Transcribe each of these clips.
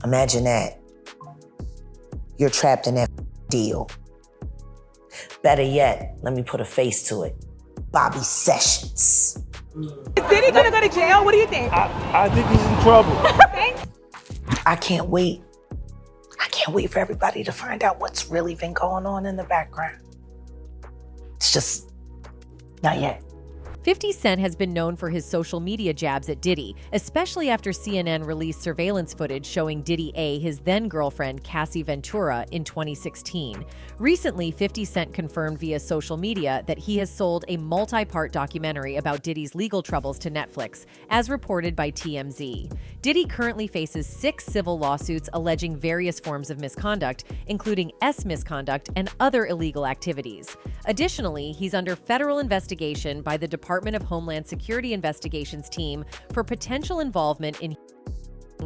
Imagine that. You're trapped in that deal. Better yet, let me put a face to it. Bobby Sessions. Is Diddy gonna go to jail? What do you think? I think he's in trouble. I can't wait. I can't wait for everybody to find out what's really been going on in the background. It's just not yet. 50 Cent has been known for his social media jabs at Diddy, especially after CNN released surveillance footage showing Diddy his then-girlfriend Cassie Ventura in 2016. Recently, 50 Cent confirmed via social media that he has sold a multi-part documentary about Diddy's legal troubles to Netflix, as reported by TMZ. Diddy currently faces 6 civil lawsuits alleging various forms of misconduct, including misconduct and other illegal activities. Additionally, he's under federal investigation by the Department of Homeland Security Investigations team for potential involvement in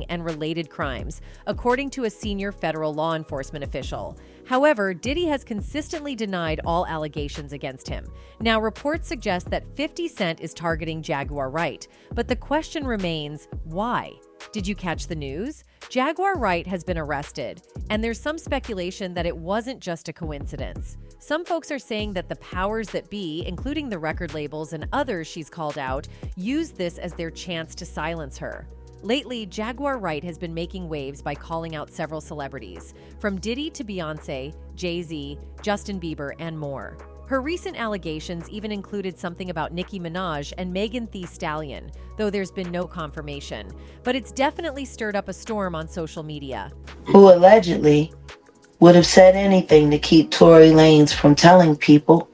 and related crimes, according to a senior federal law enforcement official. However, Diddy has consistently denied all allegations against him. Now, reports suggest that 50 Cent is targeting Jaguar Wright, but the question remains, why? Did you catch the news? Jaguar Wright has been arrested, and there's some speculation that it wasn't just a coincidence. Some folks are saying that the powers that be, including the record labels and others she's called out, used this as their chance to silence her. Lately, Jaguar Wright has been making waves by calling out several celebrities, from Diddy to Beyoncé, Jay-Z, Justin Bieber, and more. Her recent allegations even included something about Nicki Minaj and Megan Thee Stallion, though there's been no confirmation. But it's definitely stirred up a storm on social media. Who allegedly would have said anything to keep Tory Lanez from telling people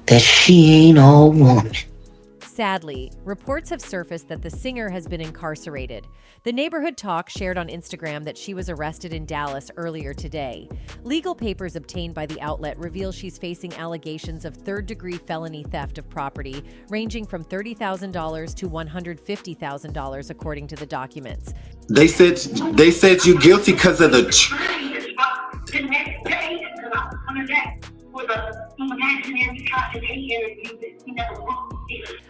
that she ain't all woman. Sadly, reports have surfaced that the singer has been incarcerated. The Neighborhood Talk shared on Instagram that she was arrested in Dallas earlier today. Legal papers obtained by the outlet reveal she's facing allegations of third-degree felony theft of property, ranging from $30,000 to $150,000, according to the documents. They said you're guilty because of the.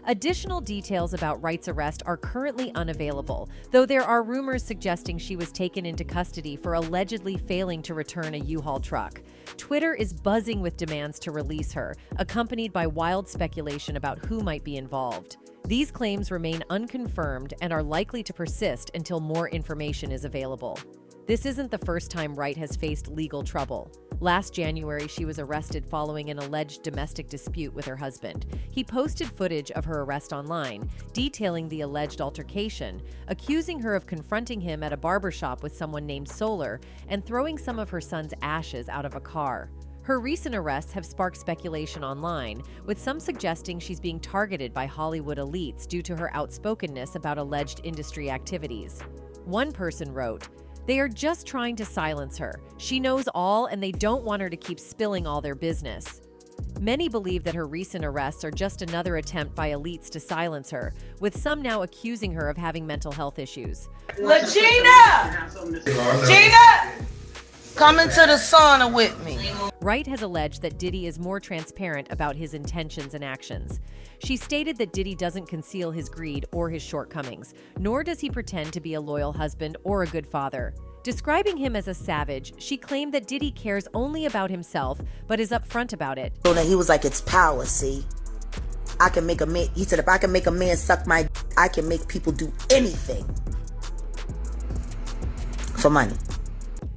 Additional details about Wright's arrest are currently unavailable, though there are rumors suggesting she was taken into custody for allegedly failing to return a U-Haul truck. Twitter is buzzing with demands to release her, accompanied by wild speculation about who might be involved. These claims remain unconfirmed and are likely to persist until more information is available. This isn't the first time Wright has faced legal trouble. Last January, she was arrested following an alleged domestic dispute with her husband. He posted footage of her arrest online, detailing the alleged altercation, accusing her of confronting him at a barbershop with someone named Solar and throwing some of her son's ashes out of a car. Her recent arrests have sparked speculation online, with some suggesting she's being targeted by Hollywood elites due to her outspokenness about alleged industry activities. One person wrote, "They are just trying to silence her. She knows all and they don't want her to keep spilling all their business." Many believe that her recent arrests are just another attempt by elites to silence her, with some now accusing her of having mental health issues. Gina! Gina! Come into the sauna with me. Wright has alleged that Diddy is more transparent about his intentions and actions. She stated that Diddy doesn't conceal his greed or his shortcomings, nor does he pretend to be a loyal husband or a good father. Describing him as a savage, she claimed that Diddy cares only about himself, but is upfront about it. So that he was like, it's power, see? I can make a man, he said, if I can make a man suck my d, I can make people do anything for money.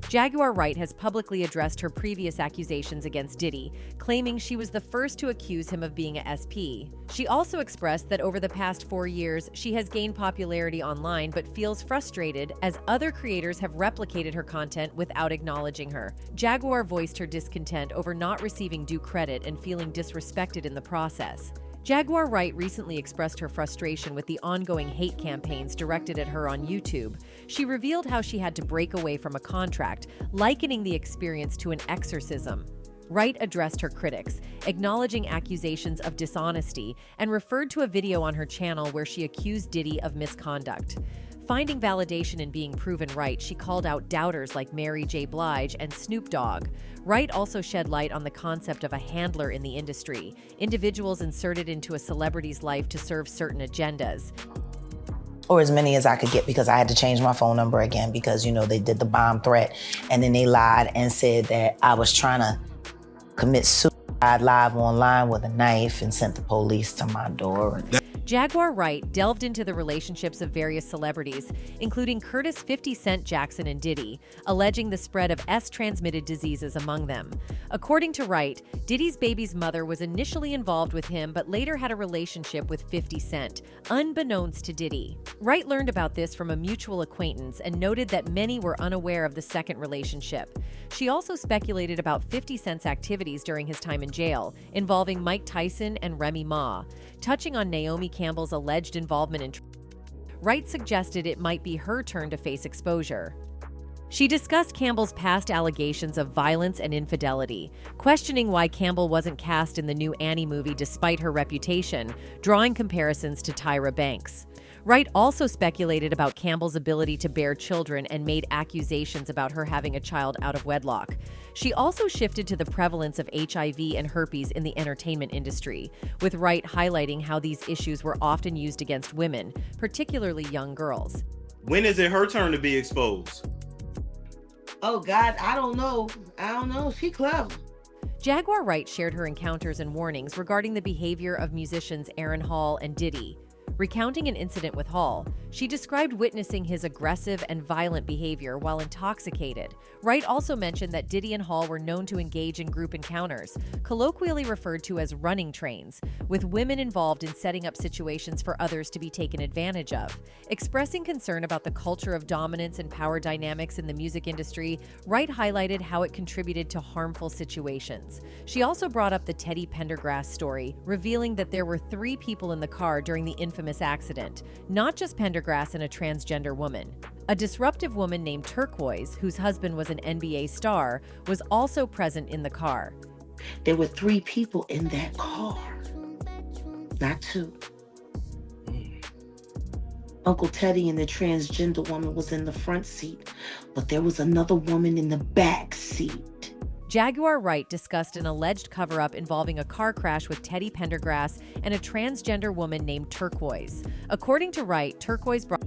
Jaguar Wright has publicly addressed her previous accusations against Diddy, claiming she was the first to accuse him of being a SP. She also expressed that over the past 4 years, she has gained popularity online but feels frustrated as other creators have replicated her content without acknowledging her. Jaguar voiced her discontent over not receiving due credit and feeling disrespected in the process. Jaguar Wright recently expressed her frustration with the ongoing hate campaigns directed at her on YouTube. She revealed how she had to break away from a contract, likening the experience to an exorcism. Wright addressed her critics, acknowledging accusations of dishonesty, and referred to a video on her channel where she accused Diddy of misconduct. Finding validation in being proven right, she called out doubters like Mary J. Blige and Snoop Dogg. Wright also shed light on the concept of a handler in the industry, individuals inserted into a celebrity's life to serve certain agendas. or as many as I could get, because I had to change my phone number again because, you know, they did the bomb threat and then they lied and said that I was trying to commit suicide live online with a knife and sent the police to my door. Jaguar Wright delved into the relationships of various celebrities, including Curtis 50 Cent Jackson and Diddy, alleging the spread of S-transmitted diseases among them. According to Wright, Diddy's baby's mother was initially involved with him but later had a relationship with 50 Cent, unbeknownst to Diddy. Wright learned about this from a mutual acquaintance and noted that many were unaware of the second relationship. She also speculated about 50 Cent's activities during his time in jail, involving Mike Tyson and Remy Ma. Touching on Naomi Campbell's alleged involvement in Wright suggested it might be her turn to face exposure. She discussed Campbell's past allegations of violence and infidelity, questioning why Campbell wasn't cast in the new Annie movie despite her reputation, drawing comparisons to Tyra Banks. Wright also speculated about Campbell's ability to bear children and made accusations about her having a child out of wedlock. She also shifted to the prevalence of HIV and herpes in the entertainment industry, with Wright highlighting how these issues were often used against women, particularly young girls. When is it her turn to be exposed? Oh God, I don't know. She clever. Jaguar Wright shared her encounters and warnings regarding the behavior of musicians Aaron Hall and Diddy. Recounting an incident with Hall, she described witnessing his aggressive and violent behavior while intoxicated. Wright also mentioned that Diddy and Hall were known to engage in group encounters, colloquially referred to as running trains, with women involved in setting up situations for others to be taken advantage of. Expressing concern about the culture of dominance and power dynamics in the music industry, Wright highlighted how it contributed to harmful situations. She also brought up the Teddy Pendergrass story, revealing that there were 3 people in the car during the infamous accident, not just Pendergrass and a transgender woman. A disruptive woman named Turquoise, whose husband was an NBA star, was also present in the car. There were 3 people in that car, not 2. Uncle Teddy and the transgender woman was in the front seat, but there was another woman in the back seat. Jaguar Wright discussed an alleged cover-up involving a car crash with Teddy Pendergrass and a transgender woman named Turquoise. According to Wright, Turquoise brought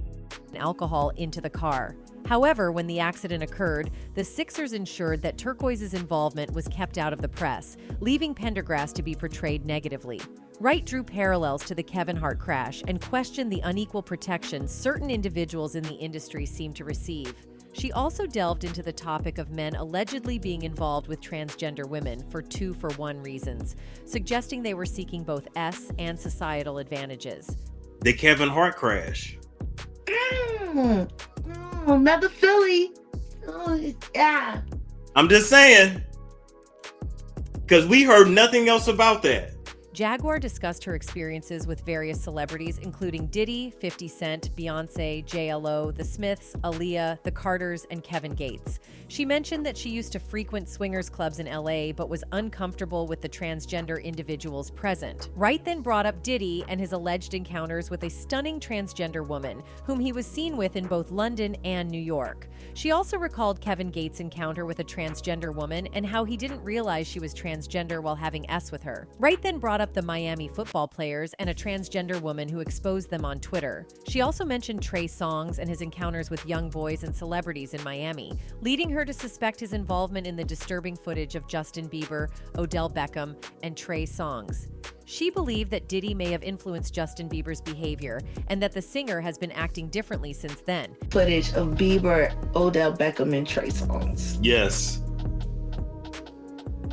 alcohol into the car. However, when the accident occurred, the Sixers ensured that Turquoise's involvement was kept out of the press, leaving Pendergrass to be portrayed negatively. Wright drew parallels to the Kevin Hart crash and questioned the unequal protection certain individuals in the industry seem to receive. She also delved into the topic of men allegedly being involved with transgender women for 2-for-1 reasons, suggesting they were seeking both S and societal advantages. The Kevin Hart crash. Another Philly. Oh, yeah. I'm just saying, because we heard nothing else about that. Jaguar discussed her experiences with various celebrities, including Diddy, 50 Cent, Beyonce, JLo, The Smiths, Aaliyah, The Carters, and Kevin Gates. She mentioned that she used to frequent swingers clubs in LA, but was uncomfortable with the transgender individuals present. Wright then brought up Diddy and his alleged encounters with a stunning transgender woman, whom he was seen with in both London and New York. She also recalled Kevin Gates' encounter with a transgender woman and how he didn't realize she was transgender while having S with her. Wright then brought up the Miami football players and a transgender woman who exposed them on Twitter. She also mentioned Trey Songz and his encounters with young boys and celebrities in Miami, leading her to suspect his involvement in the disturbing footage of Justin Bieber, Odell Beckham, and Trey Songz. She believed that Diddy may have influenced Justin Bieber's behavior and that the singer has been acting differently since then. Footage of Bieber, Odell Beckham, and Trey Songz. Yes.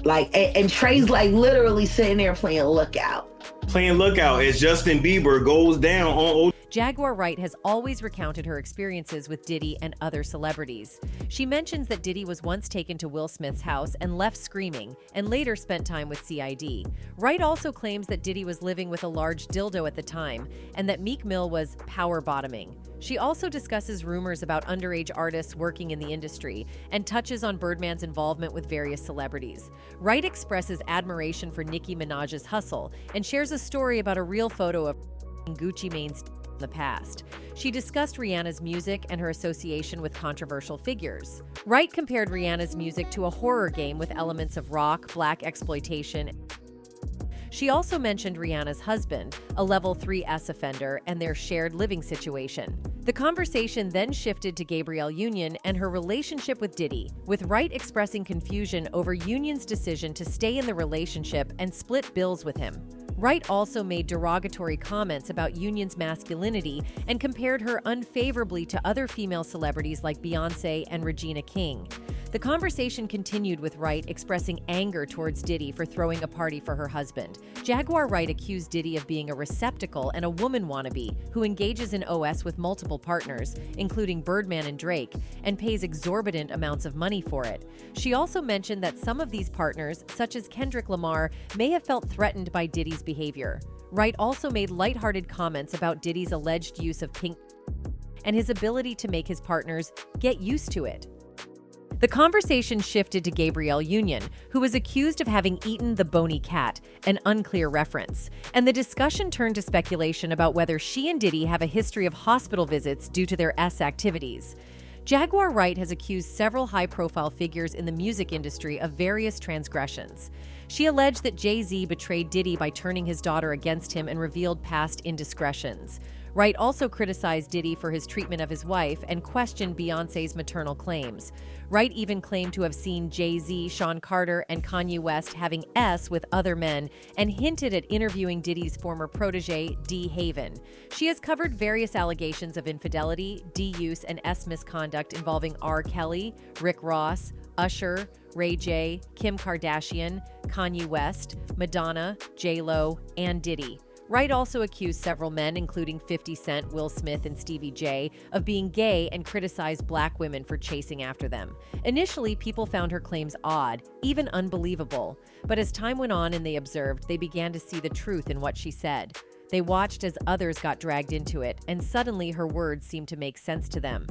And Trey's literally sitting there playing Lookout. Playing Lookout as Justin Bieber goes down on Jaguar Wright has always recounted her experiences with Diddy and other celebrities. She mentions that Diddy was once taken to Will Smith's house and left screaming, and later spent time with CID. Wright also claims that Diddy was living with a large dildo at the time, and that Meek Mill was power bottoming. She also discusses rumors about underage artists working in the industry and touches on Birdman's involvement with various celebrities. Wright expresses admiration for Nicki Minaj's hustle and shares a story about a real photo of Gucci Mane's in the past. She discussed Rihanna's music and her association with controversial figures. Wright compared Rihanna's music to a horror game with elements of rock, black exploitation. She also mentioned Rihanna's husband, a level 3S offender, and their shared living situation. The conversation then shifted to Gabrielle Union and her relationship with Diddy, with Wright expressing confusion over Union's decision to stay in the relationship and split bills with him. Wright also made derogatory comments about Union's masculinity and compared her unfavorably to other female celebrities like Beyoncé and Regina King. The conversation continued with Wright expressing anger towards Diddy for throwing a party for her husband. Jaguar Wright accused Diddy of being a receptacle and a woman wannabe who engages in OS with multiple partners, including Birdman and Drake, and pays exorbitant amounts of money for it. She also mentioned that some of these partners, such as Kendrick Lamar, may have felt threatened by Diddy's behavior. Wright also made lighthearted comments about Diddy's alleged use of pink and his ability to make his partners get used to it. The conversation shifted to Gabrielle Union, who was accused of having eaten the bony cat, an unclear reference, and the discussion turned to speculation about whether she and Diddy have a history of hospital visits due to their activities. Jaguar Wright has accused several high-profile figures in the music industry of various transgressions. She alleged that Jay-Z betrayed Diddy by turning his daughter against him and revealed past indiscretions. Wright also criticized Diddy for his treatment of his wife and questioned Beyoncé's maternal claims. Wright even claimed to have seen Jay-Z, Sean Carter, and Kanye West having S with other men and hinted at interviewing Diddy's former protege, D. Haven. She has covered various allegations of infidelity, D-use, and S misconduct involving R. Kelly, Rick Ross, Usher, Ray J, Kim Kardashian, Kanye West, Madonna, J-Lo, and Diddy. Wright also accused several men, including 50 Cent, Will Smith, and Stevie J, of being gay and criticized black women for chasing after them. Initially, people found her claims odd, even unbelievable. But as time went on and they observed, they began to see the truth in what she said. They watched as others got dragged into it, and suddenly her words seemed to make sense to them.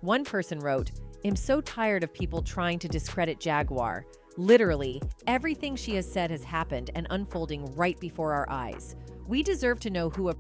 One person wrote, "I'm so tired of people trying to discredit Jaguar. Literally, everything she has said has happened and unfolding right before our eyes. We deserve to know who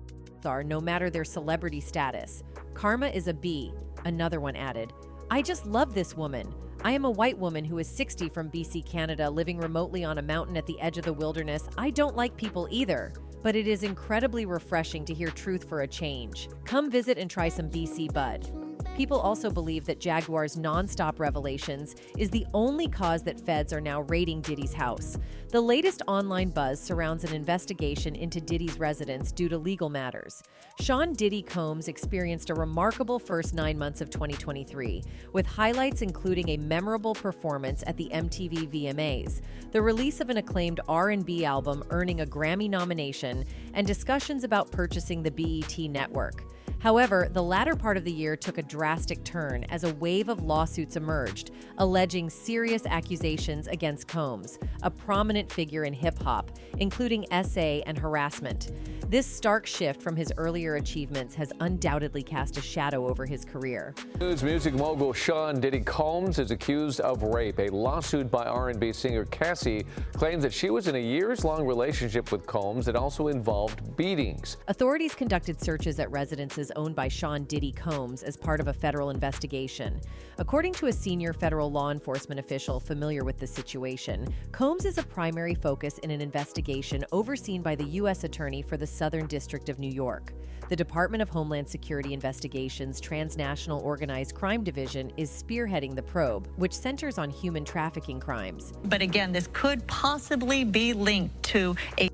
are, no matter their celebrity status. Karma is a B," another one added. "I just love this woman. I am a white woman who is 60 from BC, Canada, living remotely on a mountain at the edge of the wilderness. I don't like people either. But it is incredibly refreshing to hear truth for a change. Come visit and try some BC Bud." People also believe that Jaguar's nonstop revelations is the only cause that feds are now raiding Diddy's house. The latest online buzz surrounds an investigation into Diddy's residence due to legal matters. Sean Diddy Combs experienced a remarkable first 9 months of 2023, with highlights including a memorable performance at the MTV VMAs, the release of an acclaimed R&B album earning a Grammy nomination, and discussions about purchasing the BET network. However, the latter part of the year took a drastic turn as a wave of lawsuits emerged, alleging serious accusations against Combs, a prominent figure in hip-hop, including SA and harassment. This stark shift from his earlier achievements has undoubtedly cast a shadow over his career. News music mogul Sean Diddy Combs is accused of rape. A lawsuit by R&B singer Cassie claims that she was in a years-long relationship with Combs that also involved beatings. Authorities conducted searches at residences owned by Sean Diddy Combs as part of a federal investigation. According to a senior federal law enforcement official familiar with the situation, Combs is a primary focus in an investigation overseen by the U.S. Attorney for the Southern District of New York. The Department of Homeland Security Investigations Transnational Organized Crime Division is spearheading the probe, which centers on human trafficking crimes. But again, this could possibly be linked to a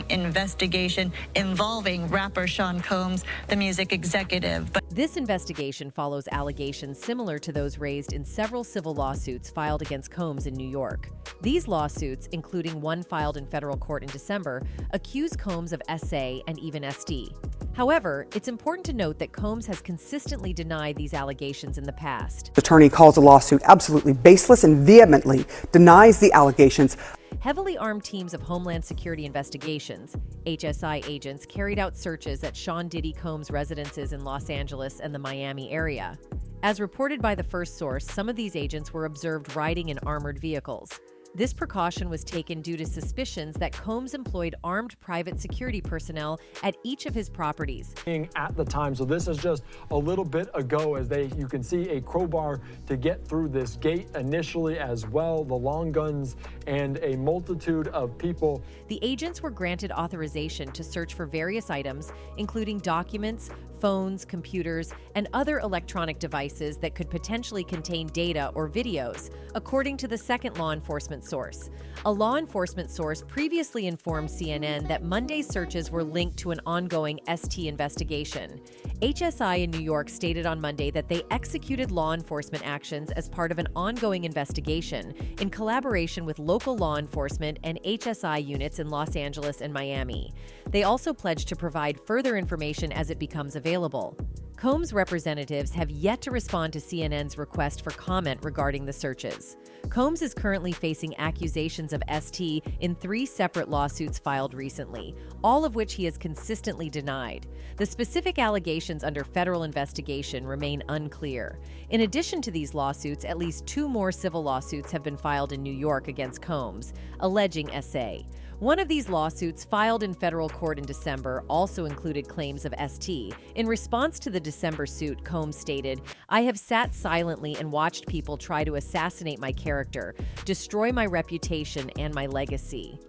investigation involving rapper Sean Combs, the music executive. But this investigation follows allegations similar to those raised in several civil lawsuits filed against Combs in New York. These lawsuits, including one filed in federal court in December, accuse Combs of SA and even SD. However, it's important to note that Combs has consistently denied these allegations in the past. The attorney calls the lawsuit absolutely baseless and vehemently denies the allegations. Heavily armed teams of Homeland Security Investigations, HSI agents, carried out searches at Sean Diddy Combs' residences in Los Angeles and the Miami area. As reported by The First Source, some of these agents were observed riding in armored vehicles. This precaution was taken due to suspicions that Combs employed armed private security personnel at each of his properties. At the time, so this is just a little bit ago, as you can see a crowbar to get through this gate initially, as well, the long guns and a multitude of people. The agents were granted authorization to search for various items, including documents, phones, computers, and other electronic devices that could potentially contain data or videos, according to the second law enforcement source. A law enforcement source previously informed CNN that Monday's searches were linked to an ongoing ST investigation. HSI in New York stated on Monday that they executed law enforcement actions as part of an ongoing investigation in collaboration with local law enforcement and HSI units in Los Angeles and Miami. They also pledged to provide further information as it becomes available. Combs' representatives have yet to respond to CNN's request for comment regarding the searches. Combs is currently facing accusations of ST in 3 separate lawsuits filed recently, all of which he has consistently denied. The specific allegations under federal investigation remain unclear. In addition to these lawsuits, at least 2 more civil lawsuits have been filed in New York against Combs, alleging SA. One of these lawsuits, filed in federal court in December, also included claims of ST. In response to the December suit, Combs stated, "I have sat silently and watched people try to assassinate my character, destroy my reputation and my legacy."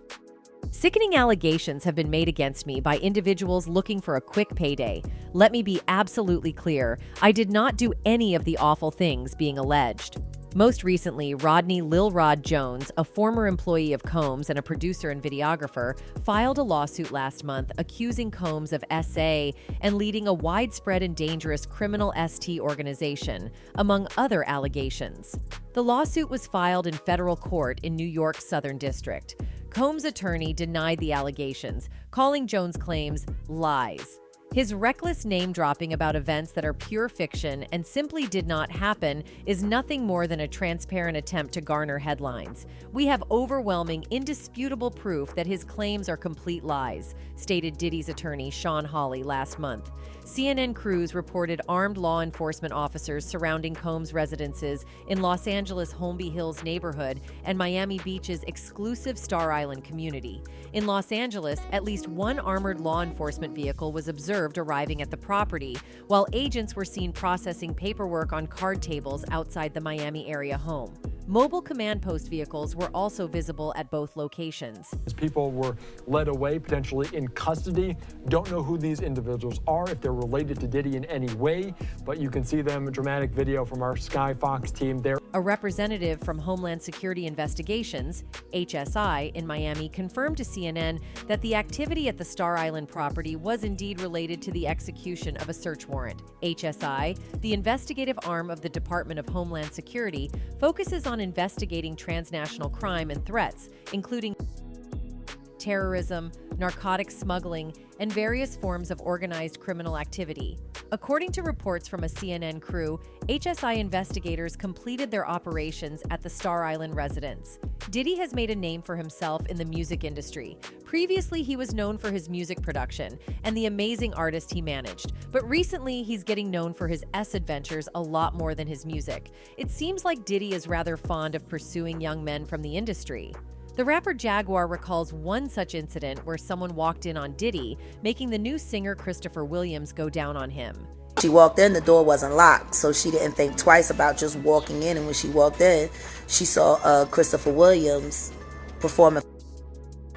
Sickening allegations have been made against me by individuals looking for a quick payday. Let me be absolutely clear, I did not do any of the awful things being alleged. Most recently, Rodney Lil Rod Jones, a former employee of Combs and a producer and videographer, filed a lawsuit last month accusing Combs of SA and leading a widespread and dangerous criminal ST organization, among other allegations. The lawsuit was filed in federal court in New York's Southern District. Combs' attorney denied the allegations, calling Jones' claims lies. His reckless name-dropping about events that are pure fiction and simply did not happen is nothing more than a transparent attempt to garner headlines. "We have overwhelming, indisputable proof that his claims are complete lies," stated Diddy's attorney Sean Hawley last month. CNN crews reported armed law enforcement officers surrounding Combs' residences in Los Angeles' Holmby Hills neighborhood and Miami Beach's exclusive Star Island community. In Los Angeles, at least 1 armored law enforcement vehicle was observed arriving at the property, while agents were seen processing paperwork on card tables outside the Miami area home. Mobile command post vehicles were also visible at both locations. As people were led away, potentially in custody. Don't know who these individuals are, if they're related to Diddy in any way, but you can see them, a dramatic video from our Sky Fox team there. A representative from Homeland Security Investigations, HSI, in Miami confirmed to CNN that the activity at the Star Island property was indeed related to the execution of a search warrant. HSI, the investigative arm of the Department of Homeland Security, focuses on investigating transnational crime and threats, including terrorism, narcotics smuggling, and various forms of organized criminal activity. According to reports from a CNN crew, HSI investigators completed their operations at the Star Island residence. Diddy has made a name for himself in the music industry. Previously, he was known for his music production and the amazing artist he managed, but recently he's getting known for his adventures a lot more than his music. It seems like Diddy is rather fond of pursuing young men from the industry. The rapper Jaguar recalls one such incident where someone walked in on Diddy, making the new singer Christopher Williams go down on him. She walked in, the door wasn't locked, so she didn't think twice about just walking in. And when she walked in, she saw Christopher Williams performing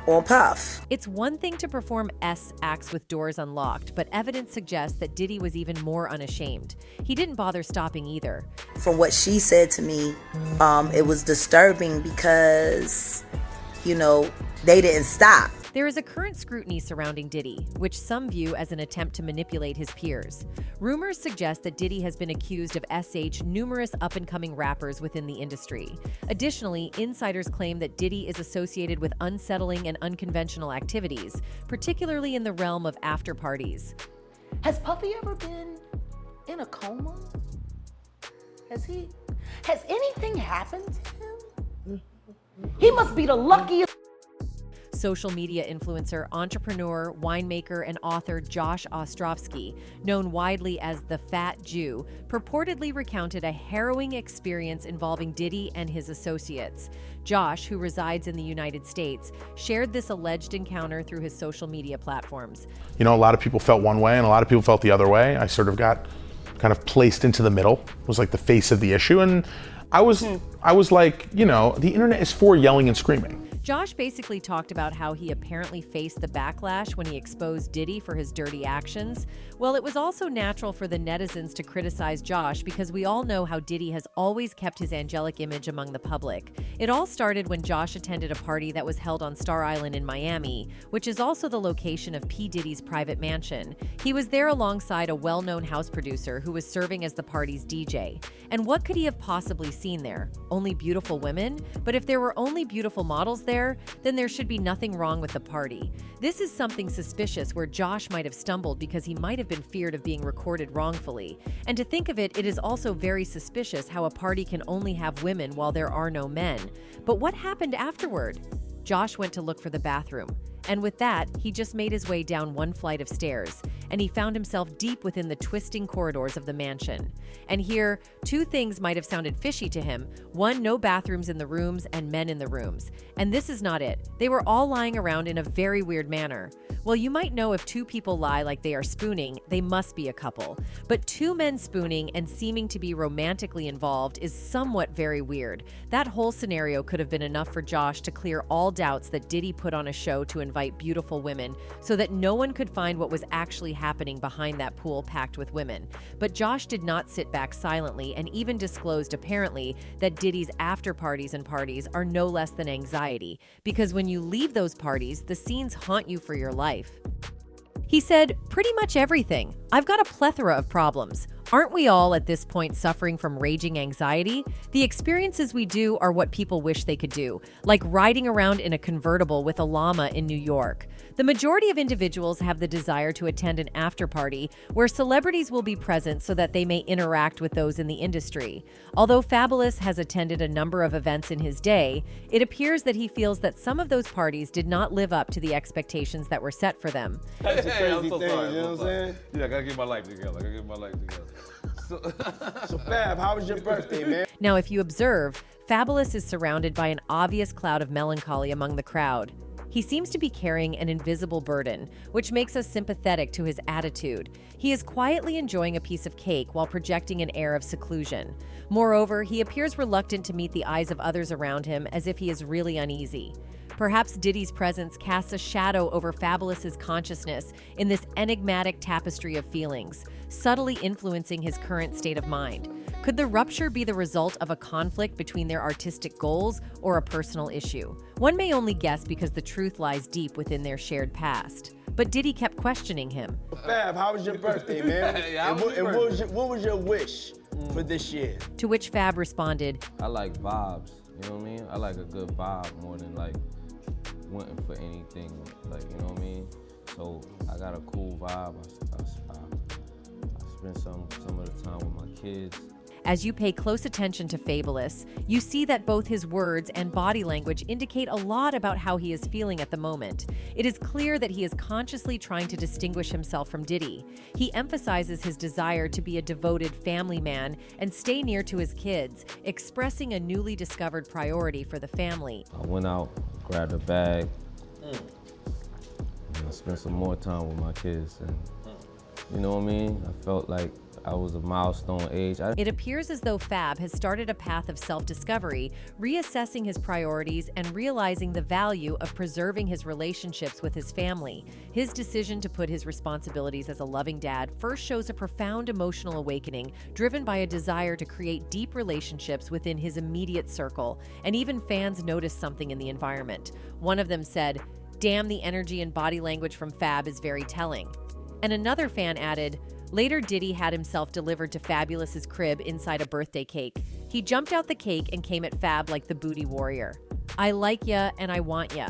on Puff. It's one thing to perform acts with doors unlocked, but evidence suggests that Diddy was even more unashamed. He didn't bother stopping either. From what she said to me, it was disturbing because, they didn't stop. There is a current scrutiny surrounding Diddy, which some view as an attempt to manipulate his peers. Rumors suggest that Diddy has been accused of numerous up-and-coming rappers within the industry. Additionally, insiders claim that Diddy is associated with unsettling and unconventional activities, particularly in the realm of after-parties. Has Puffy ever been in a coma? Has anything happened to him? He must be the luckiest. Social media influencer, entrepreneur, winemaker, and author Josh Ostrovsky, known widely as the Fat Jew, purportedly recounted a harrowing experience involving Diddy and his associates. Josh, who resides in the United States, shared this alleged encounter through his social media platforms. You know, a lot of people felt one way and a lot of people felt the other way. I sort of got kind of placed into the middle, was like the face of the issue. And I was like, you know, the internet is for yelling and screaming. Josh basically talked about how he apparently faced the backlash when he exposed Diddy for his dirty actions. Well, it was also natural for the netizens to criticize Josh because we all know how Diddy has always kept his angelic image among the public. It all started when Josh attended a party that was held on Star Island in Miami, which is also the location of P. Diddy's private mansion. He was there alongside a well-known house producer who was serving as the party's DJ. And what could he have possibly seen there? Only beautiful women? But if there were only beautiful models there, then there should be nothing wrong with the party. This is something suspicious where Josh might have stumbled because he might have been feared of being recorded wrongfully. And to think of it, it is also very suspicious how a party can only have women while there are no men. But what happened afterward? Josh went to look for the bathroom. And with that, he just made his way down one flight of stairs, and he found himself deep within the twisting corridors of the mansion. And here, two things might have sounded fishy to him. One, no bathrooms in the rooms and men in the rooms. And this is not it. They were all lying around in a very weird manner. Well, you might know if two people lie like they are spooning, they must be a couple. But two men spooning and seeming to be romantically involved is somewhat very weird. That whole scenario could have been enough for Josh to clear all doubts that Diddy put on a show to invite beautiful women so that no one could find what was actually happening behind that pool packed with women. But Josh did not sit back silently and even disclosed apparently that Diddy's after parties and parties are no less than anxiety, because when you leave those parties, the scenes haunt you for your life. He said, "Pretty much everything. I've got a plethora of problems. Aren't we all at this point suffering from raging anxiety? The experiences we do are what people wish they could do, like riding around in a convertible with a llama in New York. The majority of individuals have the desire to attend an after party where celebrities will be present so that they may interact with those in the industry. Although Fabulous has attended a number of events in his day, it appears that he feels that some of those parties did not live up to the expectations that were set for them." That's a crazy thing, you know what I'm saying? Yeah, I gotta get my life together. So Fab, how was your birthday, man? Now, if you observe, Fabulous is surrounded by an obvious cloud of melancholy among the crowd. He seems to be carrying an invisible burden, which makes us sympathetic to his attitude. He is quietly enjoying a piece of cake while projecting an air of seclusion. Moreover, he appears reluctant to meet the eyes of others around him, as if he is really uneasy. Perhaps Diddy's presence casts a shadow over Fabulous's consciousness in this enigmatic tapestry of feelings, subtly influencing his current state of mind. Could the rupture be the result of a conflict between their artistic goals or a personal issue? One may only guess because the truth lies deep within their shared past. But Diddy kept questioning him. Fab, how was your birthday, man? What was your wish for this year? To which Fab responded, "I like vibes, you know what I mean? I like a good vibe more than like wanting for anything, like, you know what I mean? So I got a cool vibe. I spend some of the time with my kids." As you pay close attention to Fabulous, you see that both his words and body language indicate a lot about how he is feeling at the moment. It is clear that he is consciously trying to distinguish himself from Diddy. He emphasizes his desire to be a devoted family man and stay near to his kids, expressing a newly discovered priority for the family. I went out, grabbed a bag, and I spent some more time with my kids. And you know what I mean? I felt like I was a milestone age. It appears as though Fab has started a path of self-discovery, reassessing his priorities and realizing the value of preserving his relationships with his family. His decision to put his responsibilities as a loving dad first shows a profound emotional awakening, driven by a desire to create deep relationships within his immediate circle. And even fans noticed something in the environment. One of them said, "Damn, the energy and body language from Fab is very telling." And another fan added, "Later, Diddy had himself delivered to Fabulous's crib inside a birthday cake. He jumped out the cake and came at Fab like the booty warrior. I like ya and I want ya."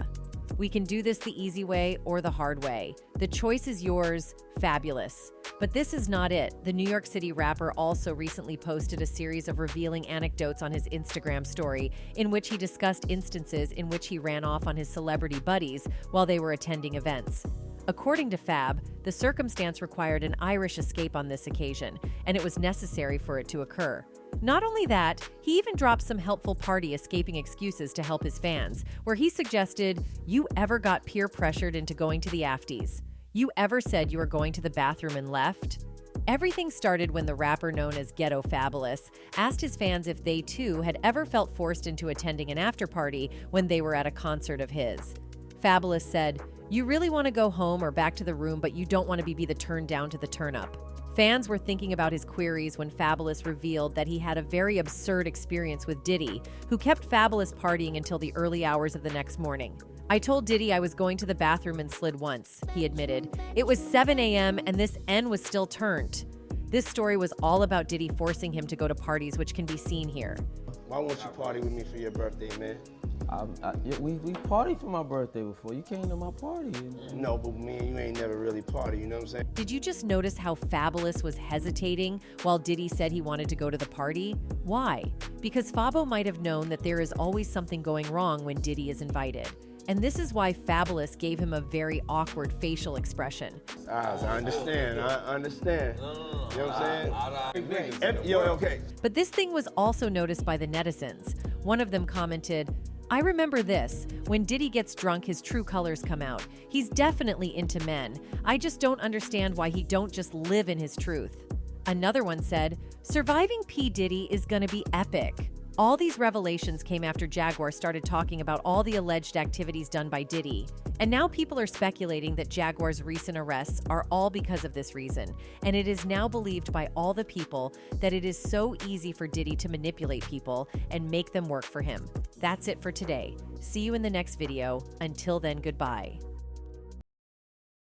We can do this the easy way or the hard way. The choice is yours. Fabulous. But this is not it. The New York City rapper also recently posted a series of revealing anecdotes on his Instagram story in which he discussed instances in which he ran off on his celebrity buddies while they were attending events. According to Fab, the circumstance required an Irish escape on this occasion, and it was necessary for it to occur. Not only that, he even dropped some helpful party escaping excuses to help his fans, where he suggested, "You ever got peer pressured into going to the afties? You ever said you were going to the bathroom and left?" Everything started when the rapper known as Ghetto Fabulous asked his fans if they too had ever felt forced into attending an after party when they were at a concert of his. Fabulous said, "You really want to go home or back to the room, but you don't want to be the turn down to the turn up." Fans were thinking about his queries when Fabulous revealed that he had a very absurd experience with Diddy, who kept Fabulous partying until the early hours of the next morning. "I told Diddy I was going to the bathroom and slid once," he admitted. "It was 7 a.m. and this N was still turned." This story was all about Diddy forcing him to go to parties, which can be seen here. Why won't you party with me for your birthday, man? We partied for my birthday before. You came to my party. No, but me and you ain't never really party, you know what I'm saying? Did you just notice how Fabulous was hesitating while Diddy said he wanted to go to the party? Why? Because Fabo might have known that there is always something going wrong when Diddy is invited. And this is why Fabulous gave him a very awkward facial expression. I understand. You know what I'm saying? Yo, okay. But this thing was also noticed by the netizens. One of them commented, "I remember this. When Diddy gets drunk, his true colors come out. He's definitely into men. I just don't understand why he don't just live in his truth." Another one said, "Surviving P. Diddy is gonna be epic." All these revelations came after Jaguar started talking about all the alleged activities done by Diddy. And now people are speculating that Jaguar's recent arrests are all because of this reason. And it is now believed by all the people that it is so easy for Diddy to manipulate people and make them work for him. That's it for today. See you in the next video. Until then, goodbye.